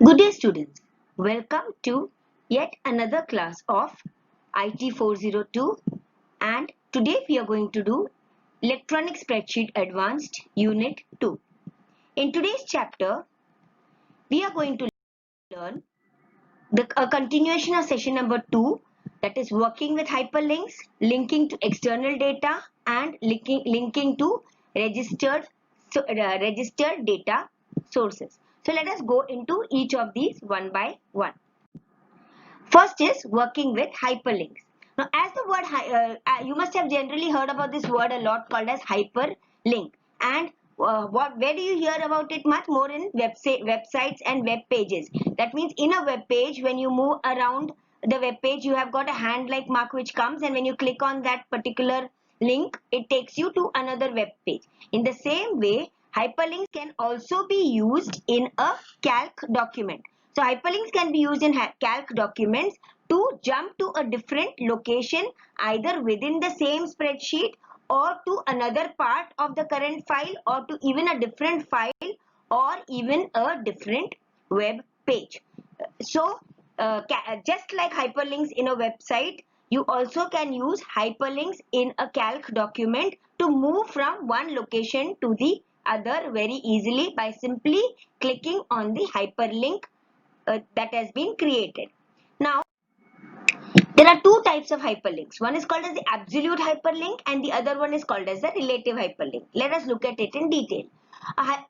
Good day students, welcome to yet another class of IT 402 and today we are going to do Electronic Spreadsheet Advanced Unit 2. In today's chapter, we are going to learn a continuation of session number 2, that is working with hyperlinks, linking to external data and linking to registered data sources. So let us go into each of these one by one. First is working with hyperlinks. Now, as the word, you must have generally heard about this word a lot called as hyperlink. And where do you hear about it much more? In websites and web pages. That means in a web page, when you move around the web page, you have got a hand-like mark which comes, and when you click on that particular link, it takes you to another web page. In the same way, hyperlinks can also be used in a calc document. So hyperlinks can be used in calc documents to jump to a different location either within the same spreadsheet or to another part of the current file or to even a different file or even a different web page. So just like hyperlinks in a website, you also can use hyperlinks in a calc document to move from one location to the other very easily by simply clicking on the hyperlink that has been created. Now, there are two types of hyperlinks. One is called as the absolute hyperlink and the other one is called as the relative hyperlink. Let us look at it in detail.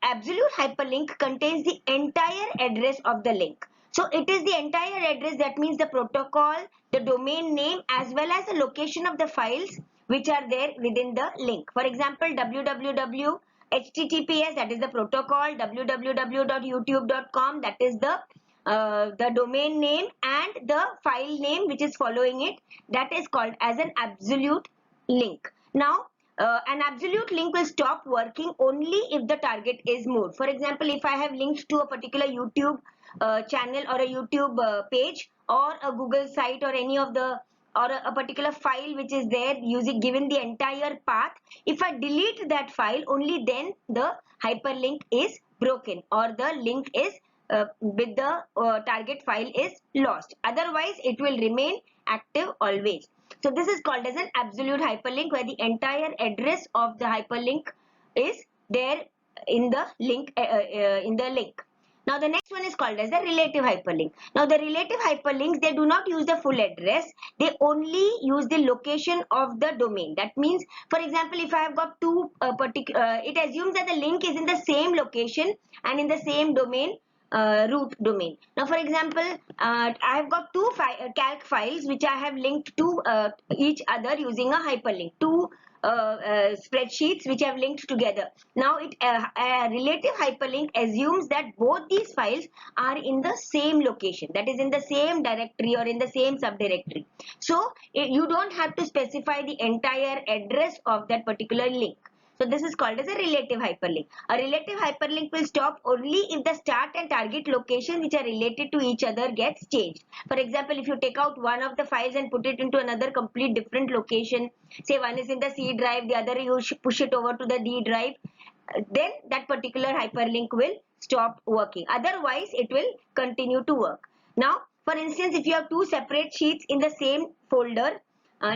Absolute hyperlink contains the entire address of the link. So it is the entire address, that means the protocol, the domain name as well as the location of the files which are there within the link. For example, www https, that is the protocol, www.youtube.com, that is the domain name, and the file name which is following it, that is called as an absolute link. Now an absolute link will stop working only if the target is moved. For example, if I have linked to a particular YouTube channel or a YouTube page or a Google site or any of the or a particular file which is there using given the entire path, if I delete that file, only then the hyperlink is broken or the link is with the target file is lost. Otherwise, it will remain active always. So this is called as an absolute hyperlink, where the entire address of the hyperlink is there in the link. Now the next one is called as the relative hyperlink. Now the relative hyperlinks, they do not use the full address. They only use the location of the domain. That means, for example, if I have got two it assumes that the link is in the same location and in the same domain, root domain. Now for example, I have got two calc files which I have linked to each other using a hyperlink. Two spreadsheets which have linked together. Now a relative hyperlink assumes that both these files are in the same location, that is in the same directory or in the same subdirectory. So you don't have to specify the entire address of that particular link. So this is called as a relative hyperlink. A relative hyperlink will stop only if the start and target location which are related to each other gets changed. For example, if you take out one of the files and put it into another complete different location, say one is in the C drive, the other you push it over to the D drive, then that particular hyperlink will stop working. Otherwise, it will continue to work. Now, for instance, if you have two separate sheets in the same folder,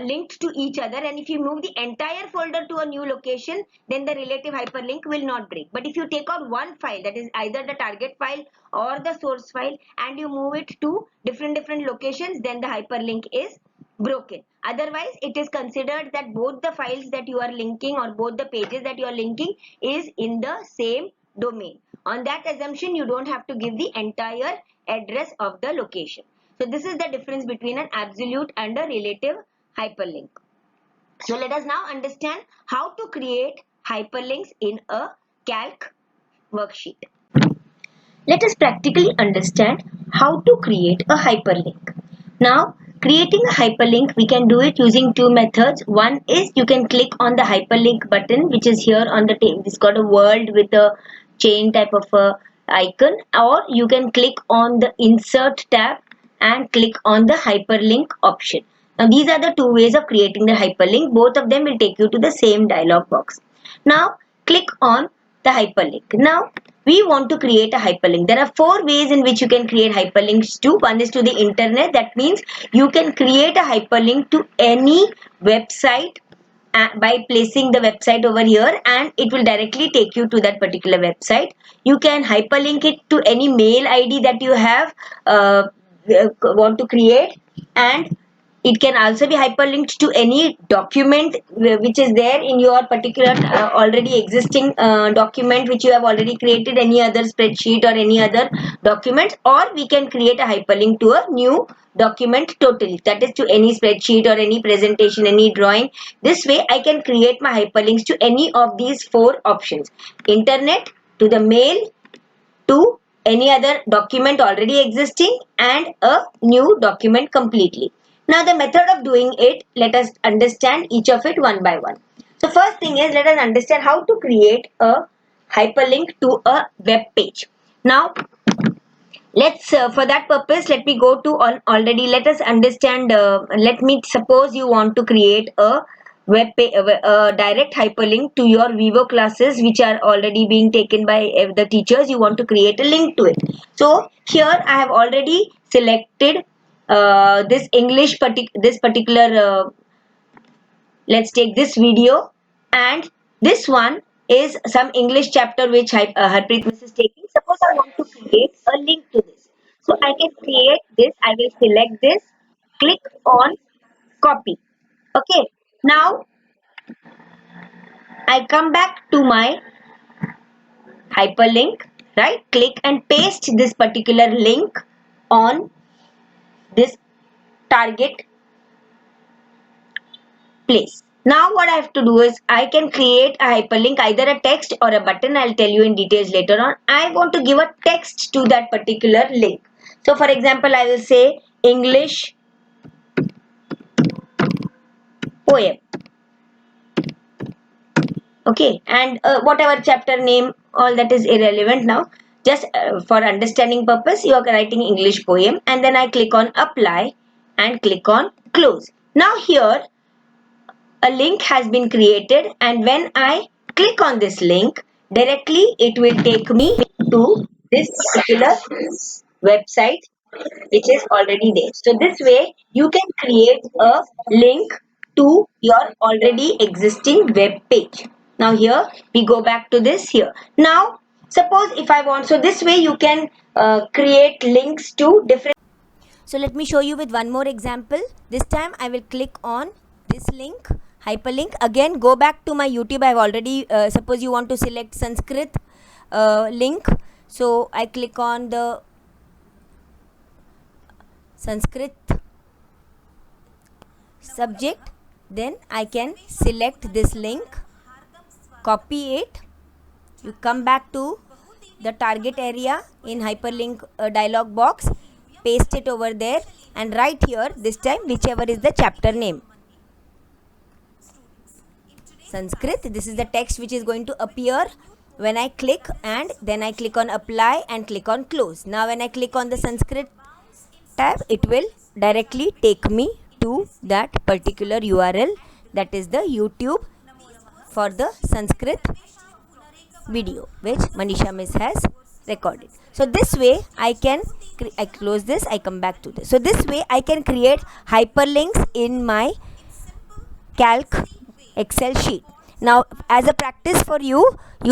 linked to each other, and if you move the entire folder to a new location, then the relative hyperlink will not break. But if you take out one file, that is either the target file or the source file, and you move it to different locations, then the hyperlink is broken. Otherwise, it is considered that both the files that you are linking or both the pages that you are linking is in the same domain. On that assumption, you don't have to give the entire address of the location. So this is the difference between an absolute and a relative hyperlink. So let us now understand how to create hyperlinks in a calc worksheet. Let us practically understand how to create a hyperlink. Now, creating a hyperlink, we can do it using two methods. One is you can click on the hyperlink button, which is here on the table. It's got a world with a chain type of a icon, or you can click on the insert tab and click on the hyperlink option. Now these are the two ways of creating the hyperlink. Both of them will take you to the same dialog box. Now click on the hyperlink. Now we want to create a hyperlink. There are 4 ways in which you can create hyperlinks to. One is to the internet. That means you can create a hyperlink to any website by placing the website over here, and it will directly take you to that particular website. You can hyperlink it to any mail ID that you have want to create, and it can also be hyperlinked to any document which is there in your particular already existing document which you have already created, any other spreadsheet or any other document, or we can create a hyperlink to a new document totally, that is to any spreadsheet or any presentation, any drawing. This way I can create my hyperlinks to any of these 4 options: internet, to the mail, to any other document already existing, and a new document completely. Now the method of doing it, let us understand each of it one by one. So first thing is, let us understand how to create a hyperlink to a web page. Now let's for that purpose, let me go to already, let us understand, let me suppose you want to create a web page, a direct hyperlink to your Vivo classes which are already being taken by the teachers. You want to create a link to it. So here I have already selected this English this particular let's take this video, and this one is some English chapter which Harpreet Miss is taking. Suppose I want to create a link to this. So I can create this. I will select this, click on copy. Okay. Now I come back to my hyperlink, right? Click and paste this particular link on this target place. Now what I have to do is I can create a hyperlink, either a text or a button. I'll tell you in details later on. I want to give a text to that particular link. So for example, I will say English poem. Okay, and whatever chapter name, all that is irrelevant now. Just for understanding purpose, you are writing English poem, and then I click on apply and click on close. Now here a link has been created, and when I click on this link, directly it will take me to this particular website which is already there. So this way you can create a link to your already existing web page. Now here we go back to this here. Now suppose if I want, so this way you can create links to different. So let me show you with one more example. This time I will click on this link, hyperlink. Again go back to my YouTube. I have already suppose you want to select Sanskrit link. So I click on the Sanskrit subject, then I can select this link, copy it. You come back to the target area in hyperlink dialog box, paste it over there, and right here this time whichever is the chapter name, Sanskrit. This is the text which is going to appear when I click, and then I click on apply and click on close. Now when I click on the Sanskrit tab, it will directly take me to that particular URL, that is the YouTube for the Sanskrit video which Manisha Miss has recorded. So this way I can I close this, I come back to this. So this way I can create hyperlinks in my Calc Excel sheet. Now as a practice for you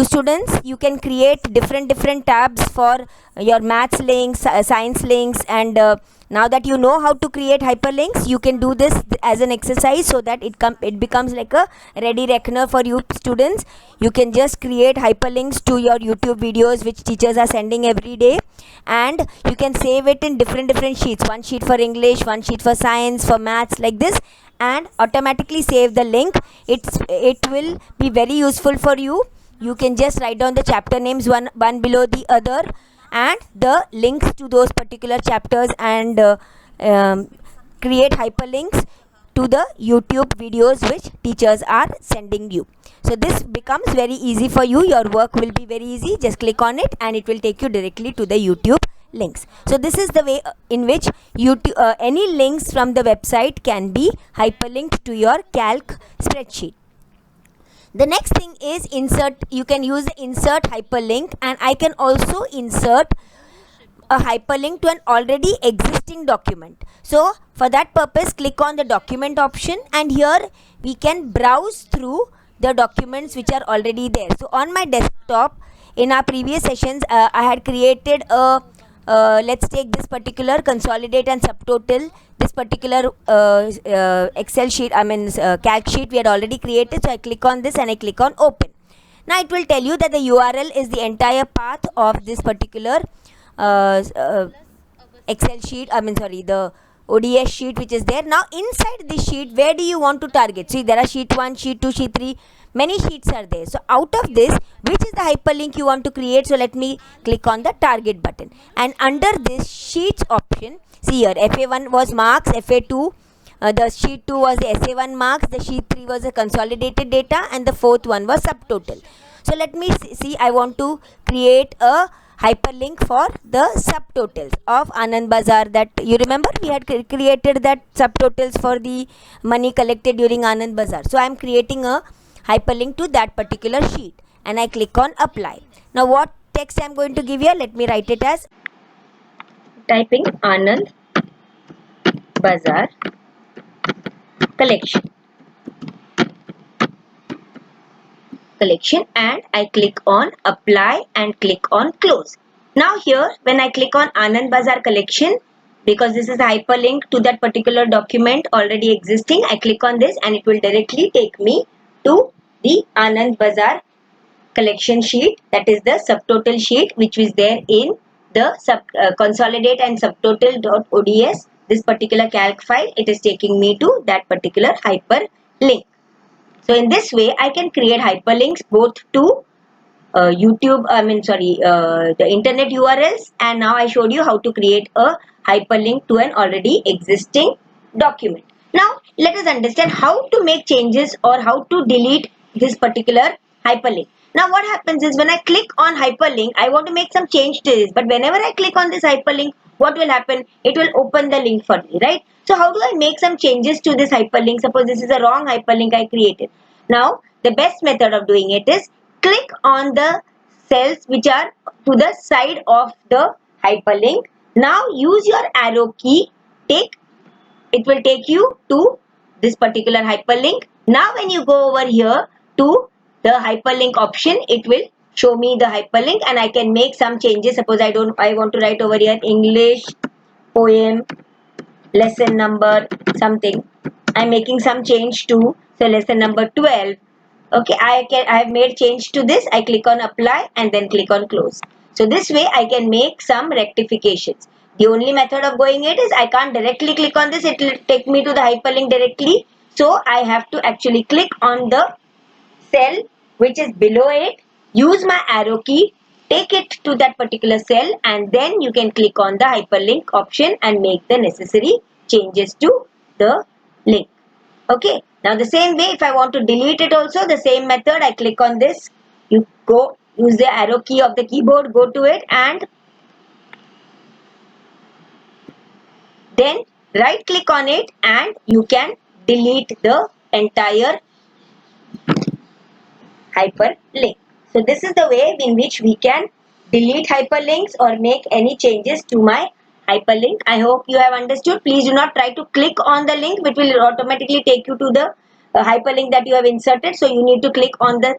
students, you can create different tabs for your maths links, science links, and now that you know how to create hyperlinks, you can do this as an exercise so that it becomes like a ready reckoner for you students. You can just create hyperlinks to your YouTube videos which teachers are sending every day, and you can save it in different sheets, one sheet for English, one sheet for science, for maths, like this, and automatically save the link. It will be very useful for you. You can just write down the chapter names one below the other and the links to those particular chapters, and create hyperlinks to the YouTube videos which teachers are sending you. So this becomes very easy for you. Your work will be very easy. Just click on it and it will take you directly to the YouTube links. So this is the way in which YouTube, any links from the website can be hyperlinked to your Calc spreadsheet. The next thing is insert. You can use the insert hyperlink, and I can also insert a hyperlink to an already existing document. So for that purpose, click on the document option, and here we can browse through the documents which are already there. So on my desktop, in our previous sessions, I had created a let's take this particular consolidate and subtotal. This particular Excel sheet, calc sheet we had already created. So I click on this and I click on open. Now it will tell you that the URL is the entire path of this particular Excel sheet, the ODS sheet which is there. Now inside this sheet, where do you want to target? See, there are sheet 1, sheet 2, sheet 3, many sheets are there. So out of this, which is the hyperlink you want to create? So let me click on the target button, and under this sheets option, see here, FA1 was marks, FA2 the sheet 2 was the SA1 marks, the sheet 3 was the consolidated data, and the fourth one was subtotal. So let me see, I want to create a hyperlink for the subtotals of Anand Bazaar. That you remember we had created that subtotals for the money collected during Anand Bazaar. So I am creating a hyperlink to that particular sheet, and I click on apply. Now what text I am going to give here? Let me write it as Typing Anand Bazaar collection, and I click on apply and click on close. Now here when I click on Anand Bazaar collection, because this is a hyperlink to that particular document already existing, I click on this and it will directly take me to the Anand Bazaar collection sheet, that is the subtotal sheet which is there in the consolidate and subtotal.ods, this particular calc file. It is taking me to that particular hyperlink. So in this way I can create hyperlinks both to YouTube, the internet URLs, and now I showed you how to create a hyperlink to an already existing document. Now let us understand how to make changes or how to delete this particular hyperlink. Now what happens is when I click on hyperlink, I want to make some change to this, but whenever I click on this hyperlink, what will happen? It will open the link for me, right? So how do I make some changes to this hyperlink? Suppose this is a wrong hyperlink I created. Now the best method of doing it is click on the cells which are to the side of the hyperlink. Now use your arrow key, it will take you to this particular hyperlink. Now when you go over here to the hyperlink option, it will show me the hyperlink and I can make some changes. Suppose I want to write over here English poem lesson number something. I'm making some change to, so lesson number 12. Okay, I have made change to this. I click on apply and then click on close. So this way I can make some rectifications. The only method of going it is I can't directly click on this. It will take me to the hyperlink directly. So I have to actually click on the cell which is below it. Use my arrow key. Take it to that particular cell and then you can click on the hyperlink option and make the necessary changes to the link. Okay, now the same way if I want to delete it also, the same method, I click on this, you go use the arrow key of the keyboard, go to it and then right click on it and you can delete the entire hyperlink. So this is the way in which we can delete hyperlinks or make any changes to my hyperlink. I hope you have understood. Please do not try to click on the link which will automatically take you to the hyperlink that you have inserted. So you need to click on the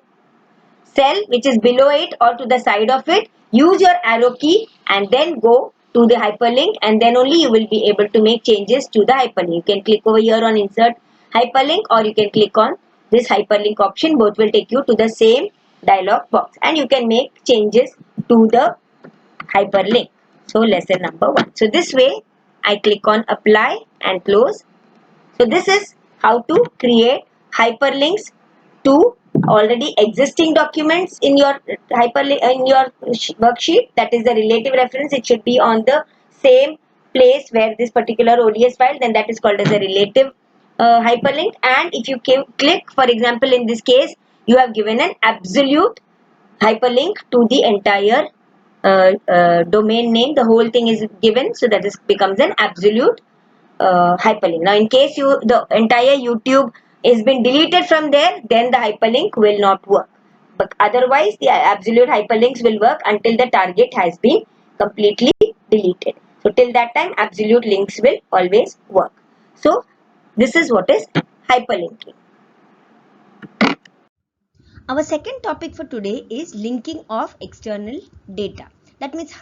cell which is below it or to the side of it. Use your arrow key and then go to the hyperlink and then only you will be able to make changes to the hyperlink. You can click over here on insert hyperlink or you can click on this hyperlink option. Both will take you to the same dialog box and you can make changes to the hyperlink. So lesson number 1. So this way I click on apply and close. So this is how to create hyperlinks to already existing documents in your worksheet. That is the relative reference. It should be on the same place where this particular ODS file, then that is called as a relative hyperlink. And if you click, for example, in this case, you have given an absolute hyperlink to the entire domain name. The whole thing is given, so becomes an absolute hyperlink. Now in case the entire YouTube has been deleted from there, then the hyperlink will not work. But otherwise, the absolute hyperlinks will work until the target has been completely deleted. So till that time, absolute links will always work. So this is what is hyperlinking. Our second topic for today is linking of external data. That means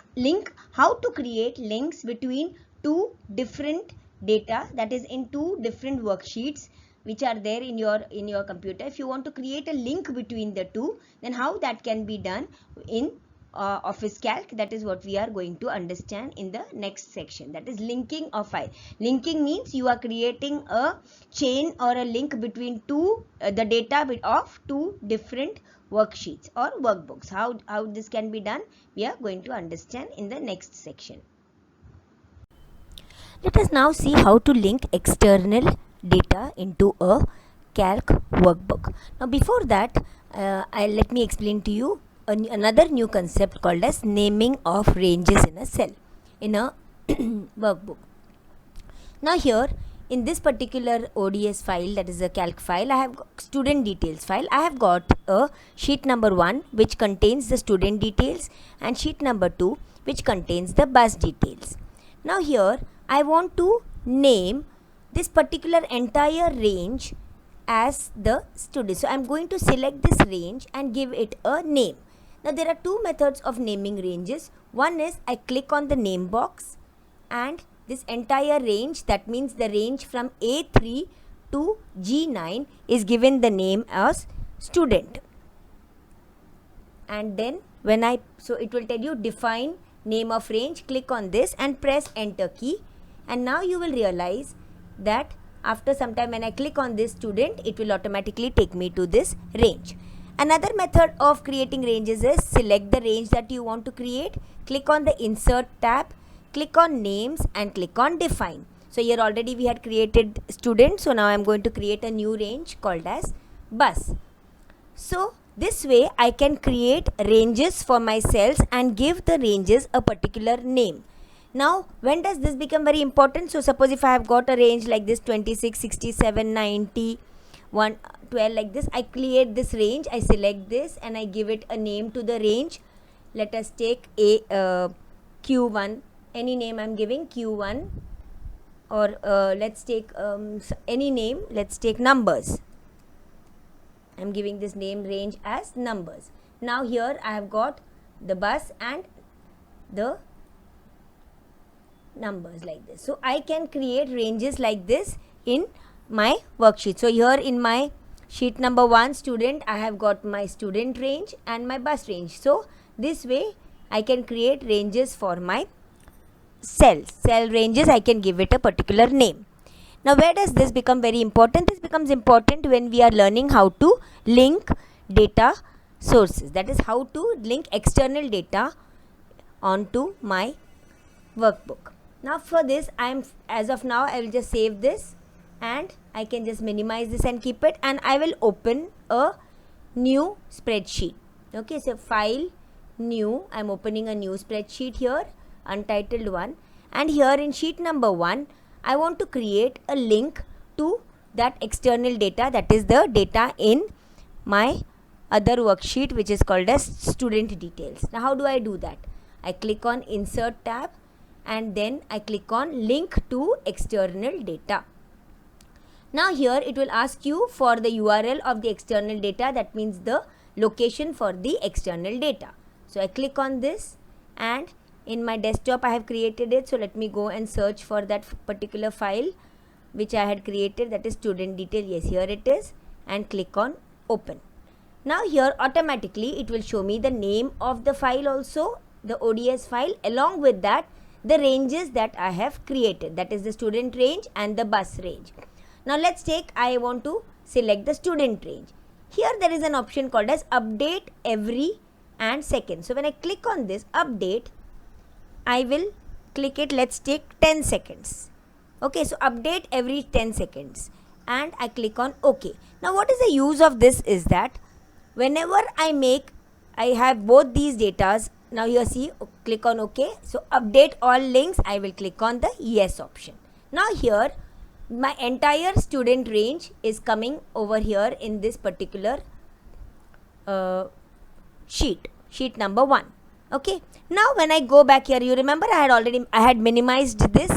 how to create links between two different data, that is in two different worksheets which are there in your computer. If you want to create a link between the two, then how that can be done in Office Calc, that is what we are going to understand in the next section, that is linking of file. Linking means you are creating a chain or a link between the data of two different worksheets or workbooks. How this can be done, we are going to understand in the next section. Let us now see how to link external data into a calc workbook. Now before that, let me explain to you another new concept called as naming of ranges in a cell in a workbook. Now here in this particular ODS file, that is a calc file, I have got student details file. I have got a sheet number 1 which contains the student details and sheet number 2 which contains the bus details. Now here I want to name this particular entire range as the student. So I am going to select this range and give it a name. Now there are two methods of naming ranges. One is I click on the name box and this entire range, that means the range from A3 to G9 is given the name as student. And then so it will tell you define name of range, click on this and press enter key. And now you will realize that after some time when I click on this student, it will automatically take me to this range. Another method of creating ranges is select the range that you want to create, click on the insert tab, click on names and click on define. So here already we had created student, so now I am going to create a new range called as bus. So this way I can create ranges for my cells and give the ranges a particular name. Now when does this become very important? So suppose if I have got a range like this 26, 67, 90, 112 like this, I create this range, I select this and I give it a name to the range. Let us take Q1, any name I am giving, Q1, or let's take any name, let's take numbers. I am giving this name range as numbers. Now here I have got the bus and the numbers like this. So I can create ranges like this in my worksheet. So here in my sheet number 1 student, I have got my student range and my bus range. So this way I can create ranges for my cell ranges. I can give it a particular name. Now where does this become very important? This becomes important when we are learning how to link data sources, that is how to link external data onto my workbook. Now for this, as of now I will just save this and I can just minimize this and keep it, and I will open a new spreadsheet. Okay, so file, new, I am opening a new spreadsheet here, untitled one, and here in sheet number 1 I want to create a link to that external data, that is the data in my other worksheet which is called as student details. Now how do I do that? I click on insert tab and then I click on link to external data. Now here it will ask you for the URL of the external data, that means the location for the external data. So I click on this and in my desktop I have created it. So let me go and search for that particular file which I had created, that is student detail. Yes, here it is, and click on open. Now here automatically it will show me the name of the file also, the ODS file, along with that the ranges that I have created, that is the student range and the bus range. Now let's take, I want to select the student range. Here there is an option called as update every and second. So when I click on this update, I will click it, let's take 10 seconds. Okay, so update every 10 seconds and I click on OK. Now what is the use of this is that whenever I have both these datas. Now here see, click on OK. So update all links, I will click on the yes option. Now here my entire student range is coming over here in this particular sheet number 1. Okay, now when I go back here, you remember I had minimized this.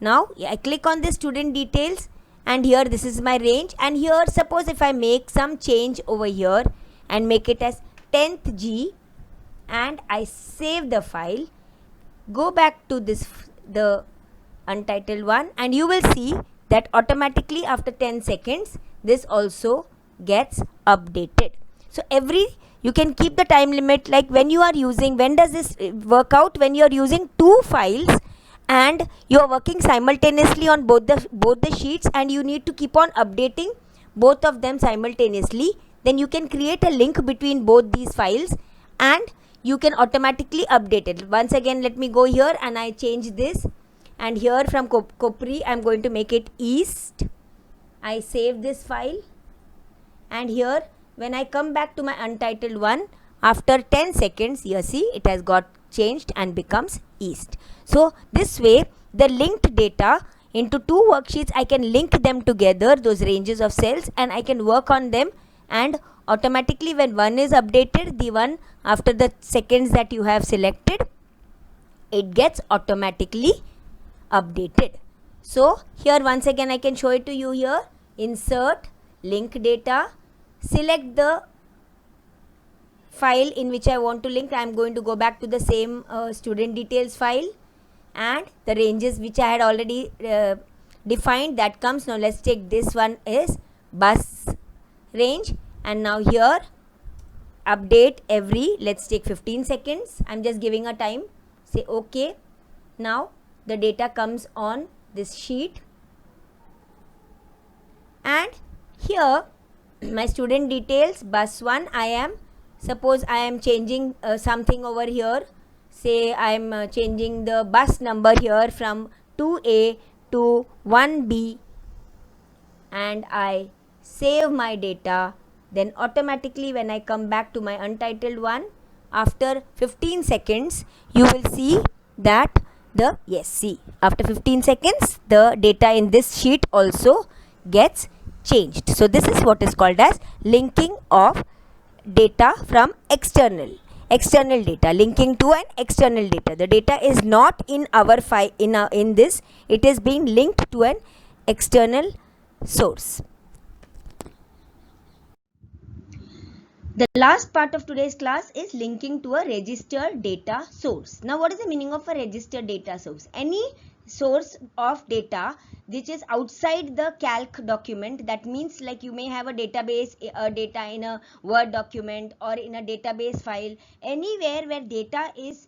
Now I click on the student details, and here this is my range, and here suppose if I make some change over here and make it as 10th G, and I save the file, go back to the untitled one, and you will see that automatically after 10 seconds this also gets updated. So you can keep the time limit, like when does this work out? When you are using 2 files and you are working simultaneously on both the sheets, and you need to keep on updating both of them simultaneously, then you can create a link between both these files and you can automatically update it. Once again, let me go here and I change this, and here from Copri I am going to make it East. I save this file, and here when I come back to my untitled one, after 10 seconds, you see it has got changed and becomes East. So this way, the linked data into 2 worksheets, I can link them together, those ranges of cells, and I can work on them, and automatically when one is updated, the one after the seconds that you have selected, it gets automatically updated. So here once again I can show it to you here. Insert, link data, select the file in which I want to link. I am going to go back to the same student details file, and the ranges which I had already defined, that comes. Now let's take this one is bus range, and now here update every, let's take 15 seconds. I'm just giving a time, say OK. Now the data comes on this sheet, and here my student details bus 1, suppose I am changing something over here. Say I am changing the bus number here from 2A to 1B, and I save my data. Then automatically when I come back to my untitled one, after 15 seconds you will see that after 15 seconds the data in this sheet also gets changed. So this is what is called as linking of data from external data, linking to an external data. The data is not in our file, in this, it is being linked to an external source. The last part of today's class is linking to a registered data source. Now what is the meaning of a registered data source? Any source of data which is outside the calc document. That means like you may have a database data in a Word document or in a database file, anywhere where data is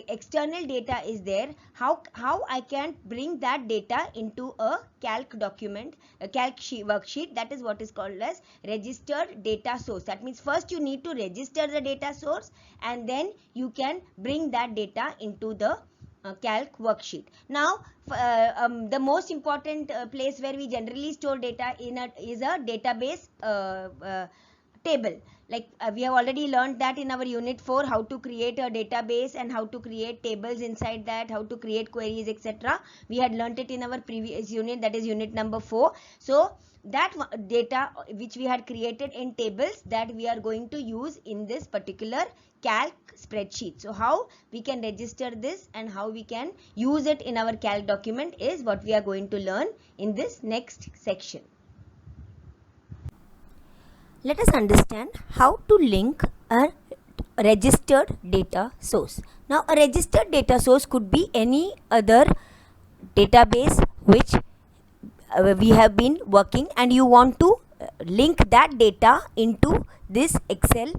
external data is there. How I can bring that data into a calc document, a calc worksheet? That is what is called as registered data source. That means first you need to register the data source, and then you can bring that data into the calc worksheet. Now the most important place where we generally store data is a database table. Like we have already learned that in our unit 4, how to create a database and how to create tables inside that, how to create queries, etc. We had learnt it in our previous unit, that is unit number 4. So that data which we had created in tables, that we are going to use in this particular calc spreadsheet. So how we can register this and how we can use it in our calc document is what we are going to learn in this next section. Let us understand how to link a registered data source. Now a registered data source could be any other database which we have been working, and you want to link that data into this Excel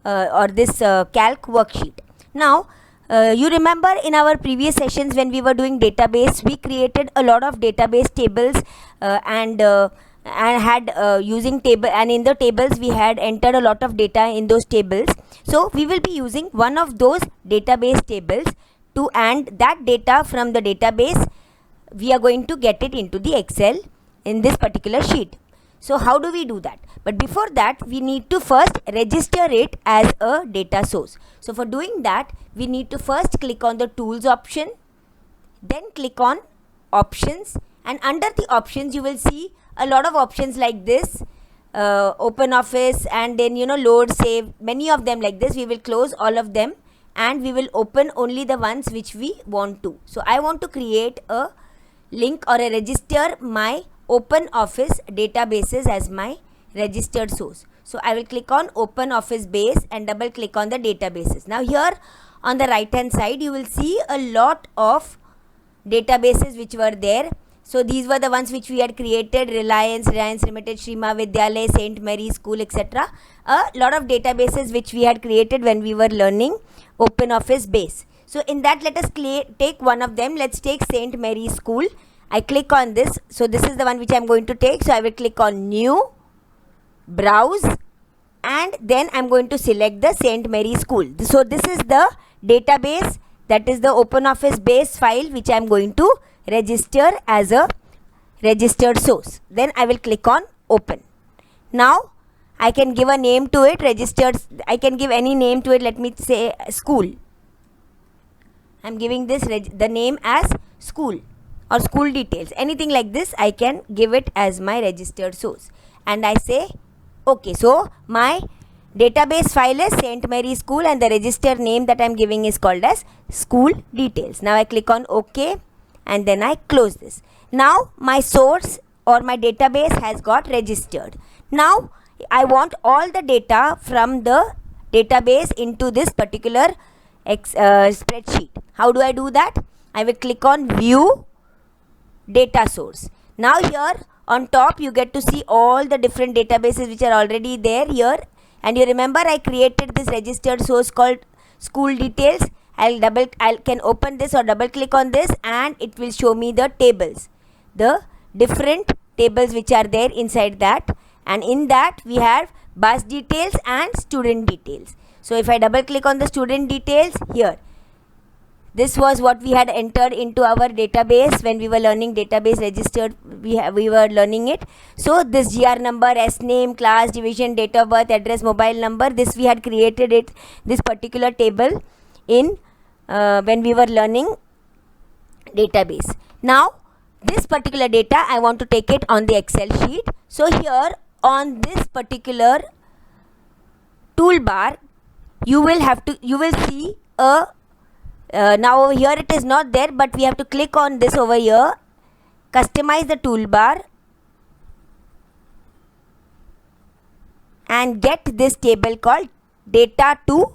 or this calc worksheet. Now you remember in our previous sessions when we were doing database, we created a lot of database tables and had using table, and in the tables we had entered a lot of data in those tables. So we will be using one of those database tables to, and that data from the database we are going to get it into the Excel in this particular sheet. So how do we do that? But before that, we need to first register it as a data source. So for doing that, we need to first click on the tools option, then click on options, and under the options you will see a lot of options like this, open office, and then load, save, many of them like this. We will close all of them and we will open only the ones which we want to. So I want to create a link or a register my open office databases as my registered source. So I will click on open office base and double click on the databases. Now here on the right hand side you will see a lot of databases which were there. So these were the ones which we had created: Reliance Limited, Sri Mahavidyalaya, St. Mary's School, etc. A lot of databases which we had created when we were learning open office base. So in that, let us take one of them. Let's take St. Mary's School. I click on this. So this is the one which I am going to take. So I will click on new, browse, and then I am going to select the St. Mary's School. So this is the database, that is the open office base file which I am going to register as a registered source. Then I will click on open. Now I can give a name to it, registered. I can give any name to it. Let me say school. I am giving this the name as school or school details, anything like this. I can give it as my registered source and I say okay. So my database file is St. Mary's School and the register name that I am giving is called as school details. Now I click on OK and then I close this. Now my source or my database has got registered. Now I want all the data from the database into this particular spreadsheet. How do I do that? I will click on view data source. Now here on top you get to see all the different databases which are already there here, and you remember I created this registered source called school details. I can open this or double click on this and it will show me the tables, the different tables which are there inside that, and in that we have bus details and student details. So if I double click on the student details here, this was what we had entered into our database when we were learning database registered. We were learning it. So this GR number, S name, class, division, date of birth, address, mobile number, this we had created it, this particular table in when we were learning database. Now this particular data I want to take it on the Excel sheet. So here on this particular toolbar you will see a now over here it is not there, but we have to click on this over here, customize the toolbar and get this table called data to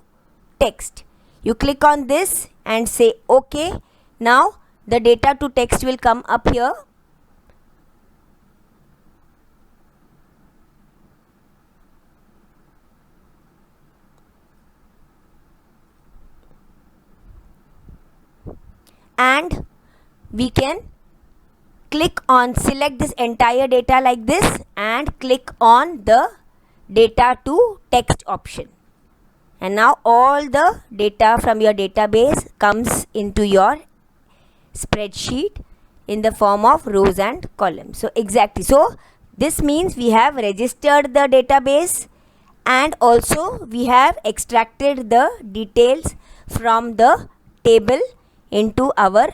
text. You click on this and say OK. Now the data to text will come up here. And we can click on, select this entire data like this and click on the data to text option. And now all the data from your database comes into your spreadsheet in the form of rows and columns. So exactly. So this means we have registered the database and also we have extracted the details from the table into our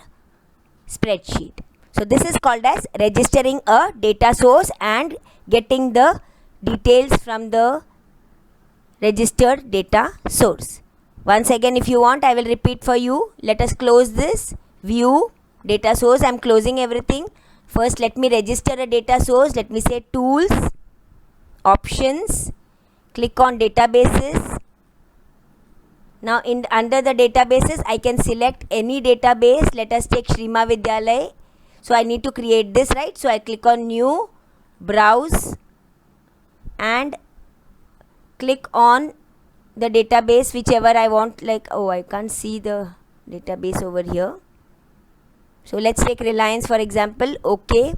spreadsheet. So this is called as registering a data source and getting the details from the registered data source. Once again, if you want, I will repeat for you. Let us close this. View data source. I am closing everything. First let me register a data source. Let me say tools, options, click on databases. Now under the databases I can select any database. Let us take Sri Mahavidyalaya. So I need to create this, right? So I click on new, browse and click on the database whichever I want. Like, oh, I can't see the database over here. So let's take Reliance for example. Okay.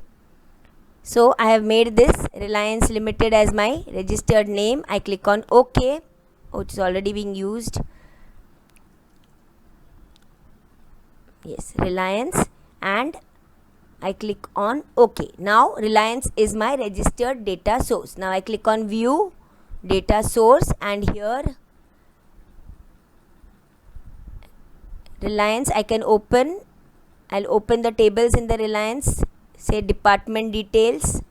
So I have made this Reliance Limited as my registered name. I click on OK. Oh, it is already being used. Yes, Reliance, and I click on OK. Now Reliance is my registered data source. Now I click on view data source and here Reliance I can open. I'll open the tables in the Reliance say department details.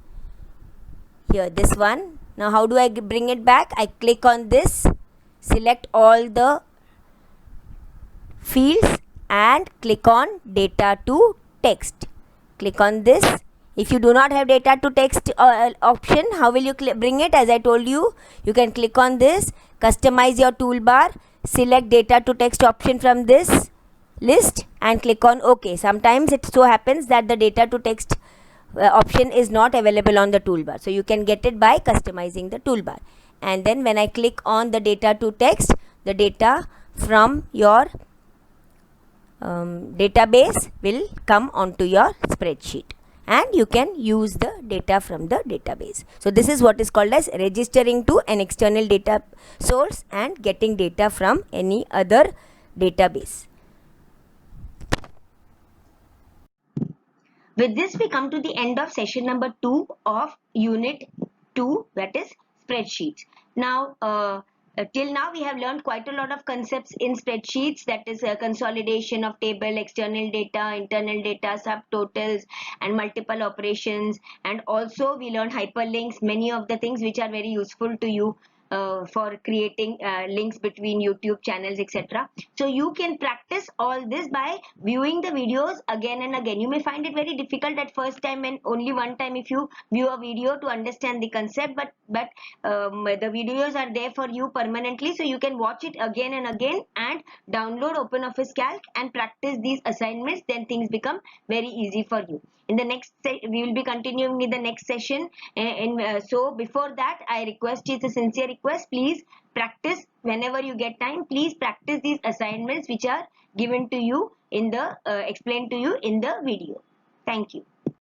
Here, this one. Now how do I bring it back? I click on this, select all the fields and click on data to text. Click on this. If you do not have data to text option, how will you bring it? As I told you, you can click on this, customize your toolbar, select data to text option from this list and click on OK. Sometimes it so happens that the data to text option is not available on the toolbar, so you can get it by customizing the toolbar. And then when I click on the data to text, the data from your database will come onto your spreadsheet and you can use the data from the database. So this is what is called as registering to an external data source and getting data from any other database. With this, we come to the end of session number 2 of unit 2, that is spreadsheets. Now, till now we have learned quite a lot of concepts in spreadsheets, that is consolidation of table, external data, internal data, subtotals and multiple operations, and also we learned hyperlinks, many of the things which are very useful to you for creating links between YouTube channels, etc. So you can practice all this by viewing the videos again and again. You may find it very difficult at first time and only one time if you view a video to understand the concept, but the videos are there for you permanently, so you can watch it again and again and download OpenOffice Calc and practice these assignments. Then things become very easy for you. In the next we will be continuing with the next session, so before that I request you, it's a sincere request, please practice whenever you get time. Please practice these assignments which are given to you in the explained to you in the video. Thank you.